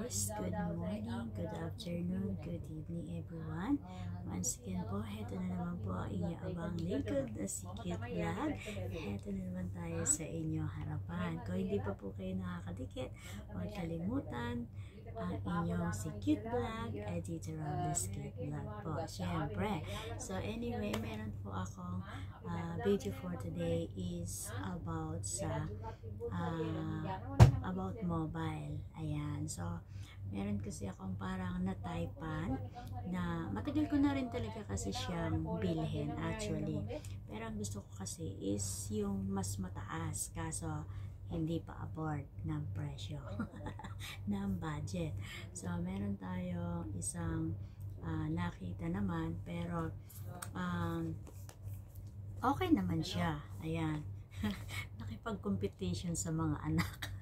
guys, good morning, good afternoon, good evening everyone. Once again po, heto na naman po ang inyong abang lingkod na si Cute Vlog. Heto na naman tayo sa inyong harapan. Kung hindi pa po kayo nakakadikit, huwag kalimutan ang inyong si Cute Vlog, Editor Robles Cute Vlog po, syempre. So anyway, meron po akong video for today is about sa about mobile. Ayan. So, meron kasi akong parang na-typean na matagal ko na rin talaga kasi siyang bilhin actually. Pero ang gusto ko kasi is yung mas mataas. Kaso, hindi pa afford ng presyo. ng budget. So, meron tayong isang nakita naman. Pero, okay naman siya. Ayan. Nakipag-competition sa mga anak.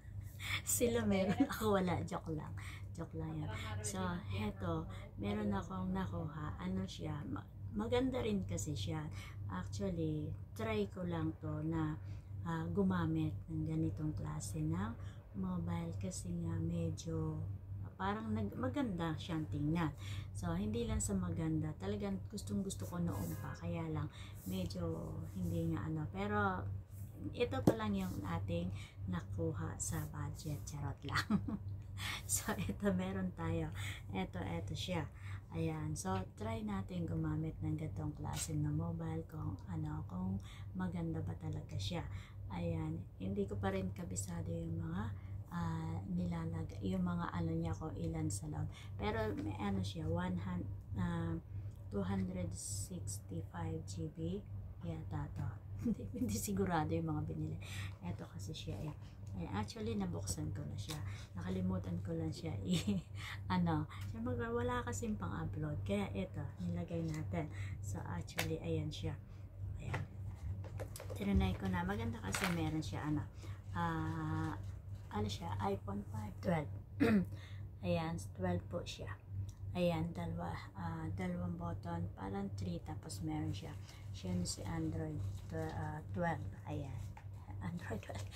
Sila meron, ako wala. Joke lang. Joke lang yan. So, heto, meron akong nakuha. Ano siya? Maganda rin kasi siya. Actually, try ko lang to na gumamit ng ganitong klase ng mobile kasi nga medyo parang maganda siyang tingnan. So, hindi lang sa maganda. Talagang gustong gusto ko noon pa. Kaya lang, medyo hindi nga ano. Pero, ito pa lang yung ating nakuha sa budget. Charot lang. So, ito meron tayo. Ito siya. Ayan. So, try natin gumamit ng ganitong klase na mobile kung maganda ba talaga siya. Ayan. Hindi ko pa rin kabisado yung mga nilalagay, yung mga niya ko ilan sa loob. Pero may siya, 265 GB yata to. hindi sigurado yung mga binili. Ito kasi siya actually nabuksan ko na siya. Nakalimutan ko lang siya wala kasing pang-upload. Kaya ito, nilagay natin. So actually, ayan siya. Ayan. Tinanay ko na. Maganda kasi meron siya siya, iPhone 5, 12. Ayan, 12 po siya. Ayan, dalawang button, parang 3, tapos meron siya. Siya si Android 12. Ayan. Android 12.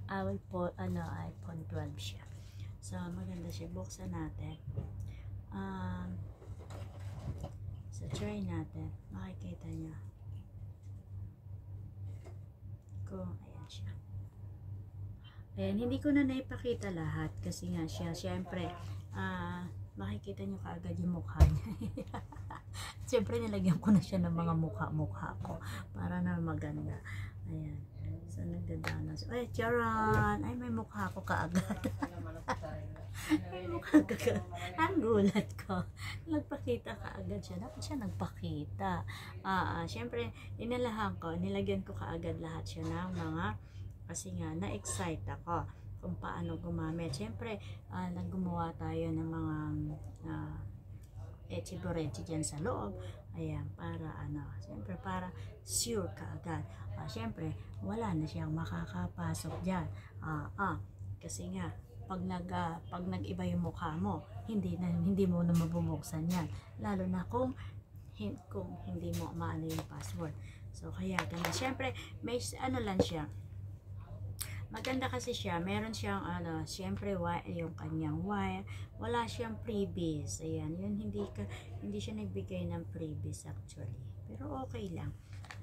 iPhone 12 siya. So, maganda siya. Buksan natin. So, try natin. Makikita nyo. Ayan siya. Ayan, hindi ko na naipakita lahat kasi nga siya, syempre, makikita nyo kaagad yung mukha niya. Syempre, nilagyan ko na siya ng mga mukha ko para na maganda. Ayan. So, nagdadanas. Ay, charan! Ay, may mukha ko kaagad. May mukha kaagad. Ang gulat ko. Nagpakita kaagad siya. Dapat siya nagpakita. Syempre, nilagyan ko kaagad lahat siya ng mga kasi nga, na-excite ako kung paano gumamit. Siyempre, naggumawa tayo ng mga etchiborechi dyan sa loob. Ayan, para siyempre, para sure ka agad. Siyempre, wala na siyang makakapasok dyan. Kasi nga, pag nag-iba yung mukha mo, hindi mo na mabubuksan yan. Lalo na kung hindi mo maano yung password. So, kaya ganun. Siyempre, may lang siya. Maganda kasi siya, meron siyang siyempre yung kanyang wire, wala siyang freebies. Ayan, yun hindi siya nagbigay ng freebies actually. Pero okay lang.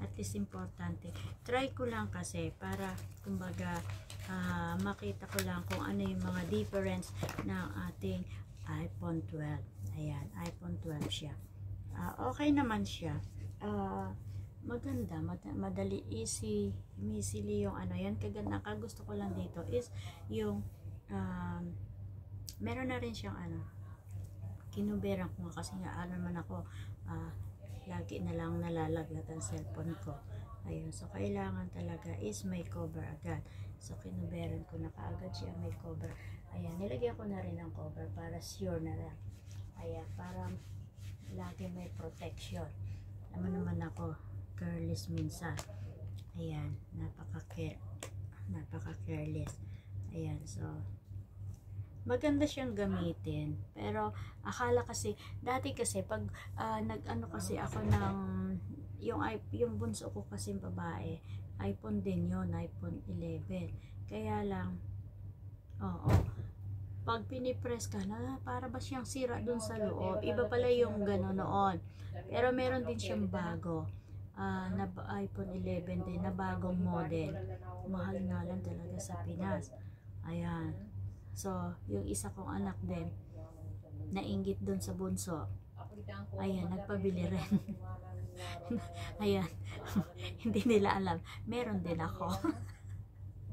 At least importante. Try ko lang kasi para kumbaga makita ko lang kung ano yung mga difference ng ating iPhone 12. Ayan, iPhone 12 siya. Okay naman siya. Maganda, madali, easily yung yan. Kaganda, kagusto ko lang dito is yung meron na rin siyang kinuberan ko kasi nga naman ako lagi na lang nalalaglag ang cellphone ko. Ayun, so kailangan talaga is may cover agad. So kinuberan ko na kaagad siya may cover. Ayan, nilagyan ko na rin ang cover para sure na lang. Ayan, para lagi may protection. Naman ako careless minsan. Ayan, napaka-careless. Ayan, so maganda siyang gamitin. Pero akala kasi dati kasi pag kasi ako ng yung bunso ko kasi babae, iPhone din yon, iPhone 11. Kaya lang pag pinipress ka na, para ba siyang sira dun sa loob. Iba pala yung gano'n noon. Pero meron din siyang bago. Na iPhone 11 din na bagong model. Mahal nga lang talaga sa Pinas. Ayan. So, yung isa kong anak din, nainggit dun sa bunso. Ayan, nagpabili rin. Ayan. Hindi nila alam. Meron din ako.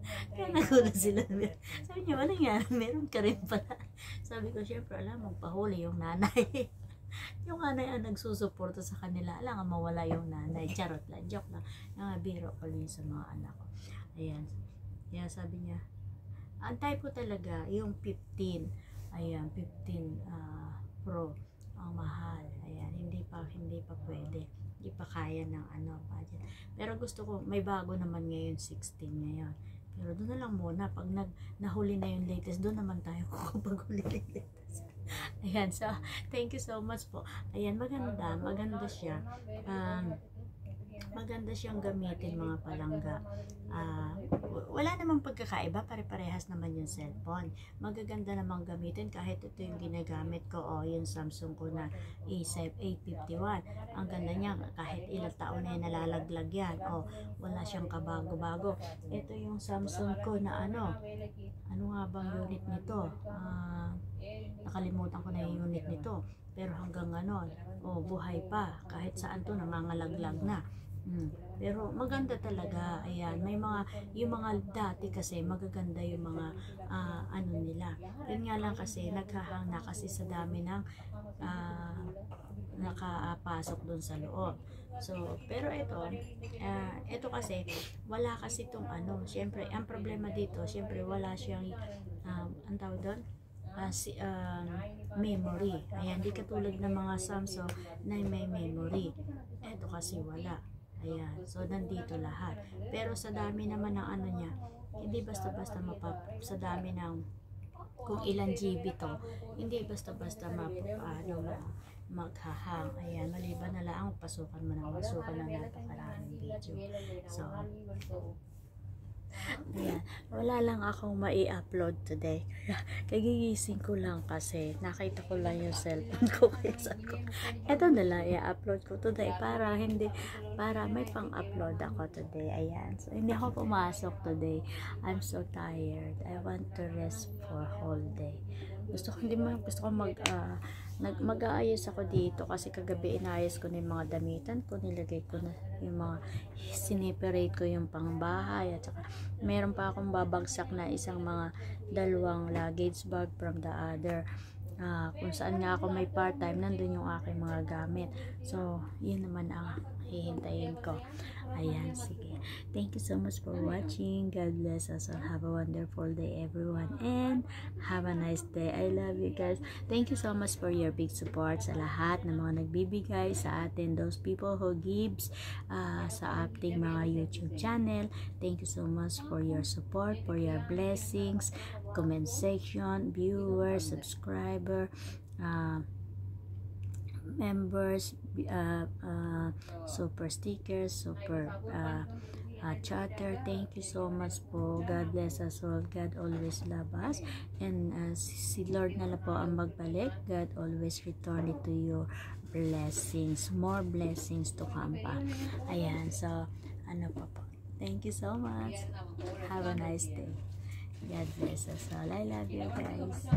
Kaya nagulat sila. Sabi niya, walang yan. Meron ka rin pala. Sabi ko, syempre, alam, magpahuli yung nanay. Yung nanay ang nagsusuporta sa kanila. Alam nga, mawala yung nanay. Charot lang. Joke lang. Biro ko lang sa mga anak ko. Ayan. Kaya sabi niya, ang type ko talaga, yung 15. Ayan, 15 Pro. Ang mahal. Ayan, hindi pa pwede. Hindi pa kaya ng budget. Pero gusto ko, may bago naman ngayon, 16 ngayon. Pero doon na lang muna, pag nahuli na yung latest, doon naman tayo kapag huli na yung latest. Ayan, so, thank you so much po. Ayan, maganda siya. Maganda siyang gamitin, mga palangga. Wala namang pagkakaiba, pare-parehas naman yung cellphone. Magaganda namang gamitin kahit ito yung ginagamit ko, yung Samsung ko na A851. Ang ganda niya, kahit ilang taon na yung nalalaglag yan, wala siyang kabago-bago. Ito yung Samsung ko na ano nga bang unit nito? Nakalimutan ko na yung unit nito. Pero hanggang buhay pa. Kahit saan to, nangangalaglag na. Pero maganda talaga. Ayan, yung mga dati kasi magaganda yung mga nila. Yun nga lang kasi naghahang na kasi sa dami ng nakapasok dun sa loob. So, pero ito kasi wala kasi itong syempre ang problema dito, syempre wala siyang ang tawag doon, memory. Ayan, di katulad ng mga Samsung na may memory. Ito kasi wala. Ayan, so nandito lahat. Pero sa dami naman ng niya, hindi basta-basta sa dami ng kung ilang GB to, hindi basta-basta maghahang. Ayan, maliban na lang pasukan ng napakaraming video. So, ayan, wala lang akong mai-upload today. Kagigising ko lang kasi nakita ko lang yung cellphone ko. Kaya sabi ko, eto na lang i-upload ko today para may pang-upload ako today. Ayan, so hindi ako pumasok today. I'm so tired. I want to rest for whole day. Gusto ko mag-aayos ako dito kasi kagabi inayos ko na yung mga damitan ko, nilagay ko na yung mga sineperate ko yung pangbahay, at saka meron pa akong babagsak na dalawang luggage bag from the other kung saan nga ako may part-time, nandun yung aking mga gamit. So, yun naman ang hihintayin ko. Ayan, sige. Thank you so much for watching. God bless us all. Have a wonderful day, everyone. And have a nice day. I love you guys. Thank you so much for your big support sa lahat ng mga nagbibigay sa atin. Those people who gives sa ating mga YouTube channel. Thank you so much for your support, for your blessings, comment section, viewers, subscriber, members, super stickers, super chatter. Thank you so much po. God bless us all. God always love us, and si Lord na lang po ang magbalik. God always return it to your blessings, more blessings to come pa. Ayan, so po. Thank you so much. Have a nice day. God bless us all. I love you guys.